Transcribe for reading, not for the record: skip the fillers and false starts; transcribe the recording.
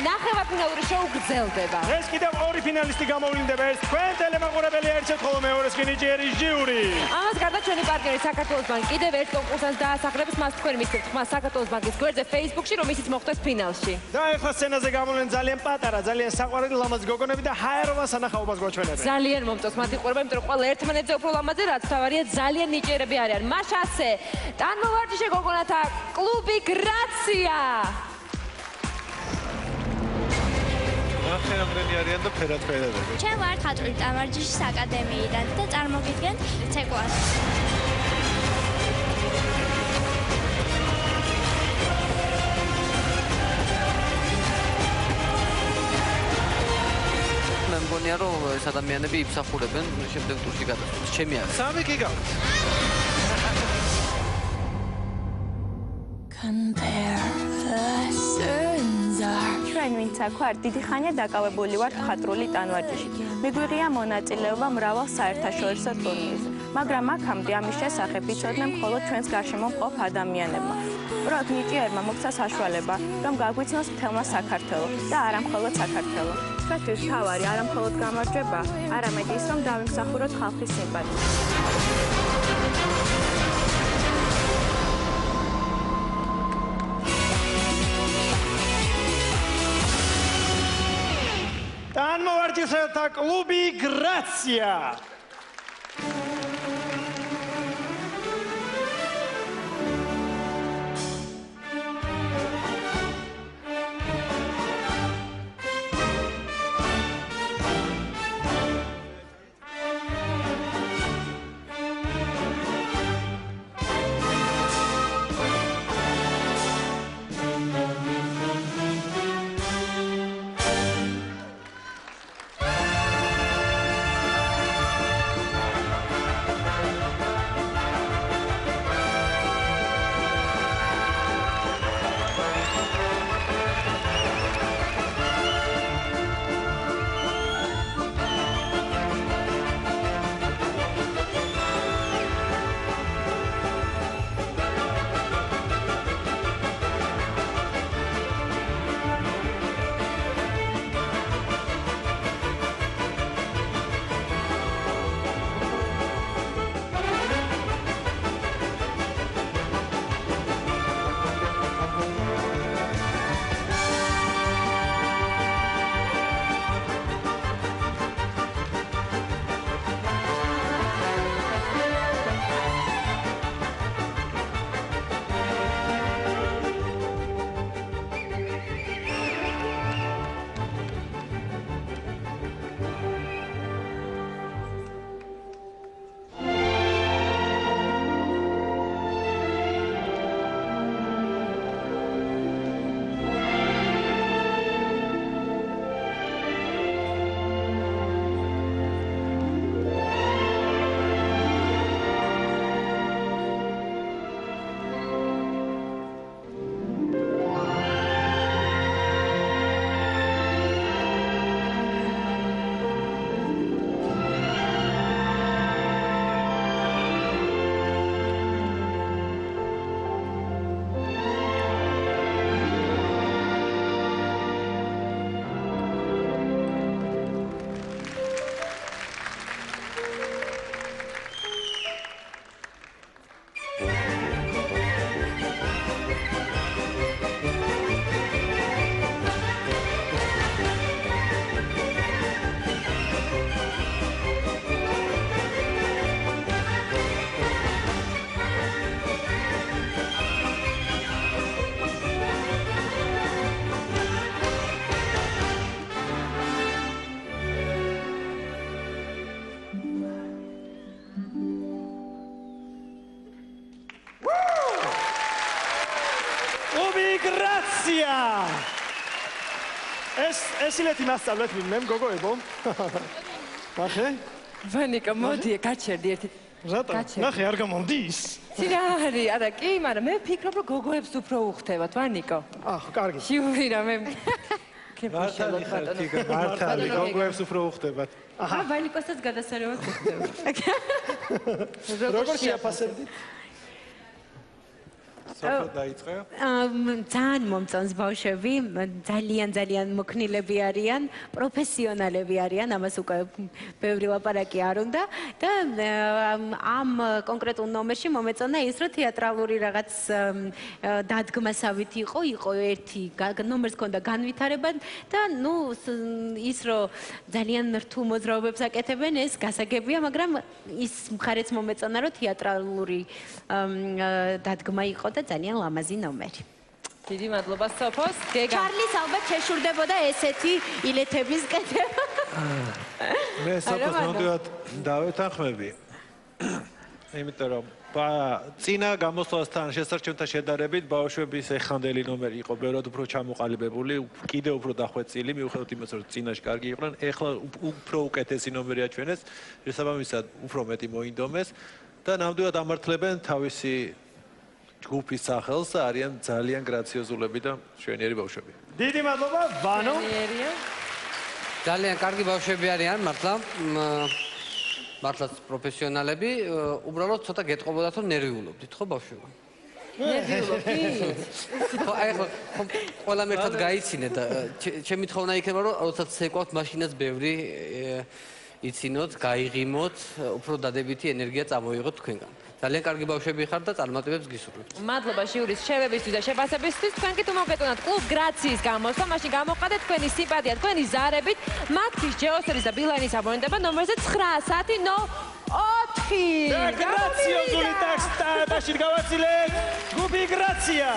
ნახევარფინალური შოუ გრძელდება. ეს კიდევ ორი ფინალისტი გამოვლინდება. ეს თქვენ ტელემაყურებელი ერთად ხოლო მეორეს კი ნიჭიერი ჟიური. ამას გარდა ჩვენი პარტნიორი საქართველოს ბანკი კიდევ ერთ კონკურსანტს დაასახელებს, მას თქვენ მისცემთ ხმა საქართველოს ბანკის გვერდზე Facebook-ში, რომ ისიც მოხვდეს ფინალში. და ეხლა სცენაზე გამოვლენ ძალიან პატარა, ძალიან საყვარელი ლამაზი გოგონები და ჰაეროვან სანახაობას გვაჩვენებენ. ძალიან მომწონს მათ იყვება, იმიტომ რომ ყველა ერთმანეთზე უფრო ლამაზი, რაც თავარია ძალიან ნიჭიერები არიან. მაშასე ტანმოვარჯიშე გოგონათა კლუბი გრაცია. ნახევრადმრენი არიან და ფერადფერადები. ჩვენ ვართ ხატვრის ტანმოვარჯიშის აკადემიიდან და წარმოგიდგენთ ცეკვას. მე მგონია რომ ეს ადამიანები იფსახურებენ შემდეგ ტურში გადასვლას. ჩემი არის. 3 კი გაქვს. ჩვენ ვინც აქ ვართ, დიდი ხანია დაკავებული ვართ ხატრული ტანვარჯიშით. მიგვიღია მონაწილეობა მრავალ საერთაშორისო ტურნირზე, მაგრამ აქამდე ამის შესახებ იცოდნენ მხოლოდ ჩვენს გარშემო მყოფ ადამიანებმა. უბრალოდ ნიჭიერმა მოგვცა საშუალება, რომ გაგვიცნოს მთელმა საქართველო და არა მხოლოდ საქართველო. ჩვენთვის თავარი არა მხოლოდ გამარჯვება, არამედ ის, რომ დავიმსახუროთ ხალხის სიმპათიას. ტანმოვარჯიშეთა კლუბი გრაცია. გრაცია. ეს ileti მასწავლეთ მე მგოგოებო. ნახე? ვანიკა მოდი, გაჩერდი ერთი. რატო? ნახე არ გამომდის. ცირა არის, არა კი, მაგრამ მე ვფიქრობ რომ გოგოებს უფრო უხდებათ, ვანიკო. კარგი. ჟიური რა მე მართალი, გოგოებს უფრო უხდებათ. ვანიკოსაც გადასარევად უხდება. როგორ შეაფასებდით? სოფია დაიწყე. ძალიან მომწონს ბავშვები, ძალიან მოქნილები არიან, პროფესიონალები არიან, ამას უკვე ბევრი ლაპარაკი არ უნდა და ამ კონკრეტულ ნომერში მომეწონა ის, რომ თეატრალური რაღაც დადგმასავით იყო ერთი ნომერს ჰქონდა განვითარება და ნუ ის რომ ძალიან რთულ მოძრაობებს აკეთებენ, ეს გასაგებია, მაგრამ ის მხარეც მომეწონა, რომ თეატრალური დადგმა იყო და ძალიან ლამაზი ნომერი. დიდი მადლობა სოფოს. ჩარლის ალბათ შეშურდებოდა ესეთი ილეთების კეთება. მე საფოს ნამდვილად დავეთანხმები. იმიტომ რომ წინა გამოსვლასთან შესარჩევთან შედარებით ბავშვების ეხანდელი ნომერი იყო ბევრად უფრო ჩამოყალიბებული, კიდევ უფრო დახვეწილი, მიუხედავად იმისა, რომ წინაში კარგი იყვნენ, ეხლა უფრო უკეთესი ნომერი აჩვენეს, შესაბამისად უფრო მეტი მოინდომეს და ნამდვილად ამართლებენ თავისი ჯგუფის სახელს და არიან ძალიან გრაციოზულები და მშვენიერი ბავშვები. დიდი მადლობა, ვანო. ძალიან კარგი ბავშვები არიან, მართლაც პროფესიონალები, უბრალოდ ცოტა გეტყობოდათ, რომ ნერვიულობდით, ხო ბავშვებო? ნერვიულობდით? ხო, აი ხო, ყველამ ერთად გაიცინეთ და ჩემი თხოვნა იქნება, რომ როდესაც ცეკვავთ, მაშინაც ბევრი იცინოთ, გაიღიმოთ, უფრო დადებითი ენერგია წამოიღოთ თქვენგან. ძალიან კარგი ბავშვები ხართ და წარმატებებს გისურვებთ. მადლობა ჟიურის შევებისთვის და შეფასებისთვის. თქვენ კი თუ მოგეტონათ კლუბ გრაციის გამოსვლა, მაშინ გამოყადეთ თქვენი სიმპათია, თქვენი ზარებით. მათთვის ჯეოსერის და ბილაინის აბონენტება ნომერზე 91004. გრაციოზული ტაქსტში გავაცილეთ ჯგუფი გრაცია.